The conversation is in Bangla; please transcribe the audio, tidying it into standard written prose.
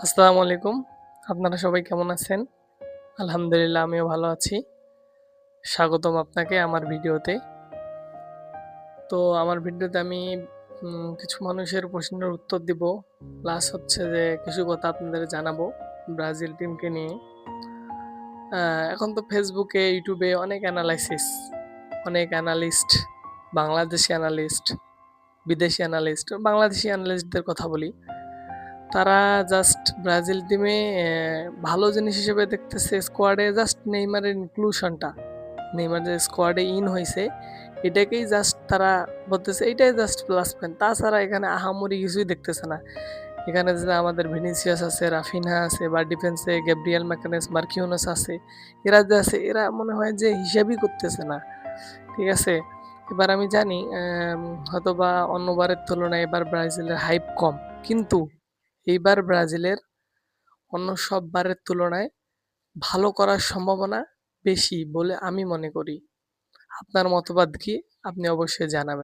আসসালামু আলাইকুম। আপনারা সবাই কেমন আছেন? আলহামদুলিল্লাহ আমিও ভালো আছি। স্বাগতম আপনাকে আমার ভিডিওতে। তো আমার ভিডিওতে আমি কিছু মানুষের প্রশ্নের উত্তর দিব। প্লাস হচ্ছে যে কিছু কথা আপনাদের জানাবো ব্রাজিল টিমকে নিয়ে। আ এখন তো ফেসবুকে, ইউটিউবে অনেক অ্যানালাইসিস, অনেক অ্যানালিস্ট, বাংলাদেশি অ্যানালিস্ট, বিদেশি অ্যানালিস্ট, বাংলাদেশি অ্যানালিস্টদের কথা বলি। তারা জাস্ট ব্রাজিল টিমে ভালো জিনিস হিসেবে দেখতেছে স্কোয়াডে জাস্ট নেইমারের ইনক্লুশনটা। নেইমার যে স্কোয়াডে ইন হইছে, এটাকেই জাস্ট তারা বলতেছে এইটাই জাস্ট প্লাস পয়েন্ট। তাছাড়া এখানে আহামরি কিছুই দেখতেছে না। এখানে যে আমাদের ভিনিসিয়াস আছে, রাফিনহা আছে বা ডিফেন্সে গ্যাব্রিয়েল ম্যাকানেস, মার্কিউনাস আছে। এরা যে আছে এরা মনে হয় যে হিসাবই করতেছে না। ঠিক আছে? এবার আমি জানি হয়তোবা অন্যবারের তুলনায় এবার ব্রাজিলের হাইপ কম। কিন্তু এইবার ব্রাজিলের অন্য সব বারের তুলনায় ভালো করার সম্ভাবনা বেশি বলে আমি মনে করি। আপনার মতবাদ কি? আপনি অবশ্যই জানাবেন।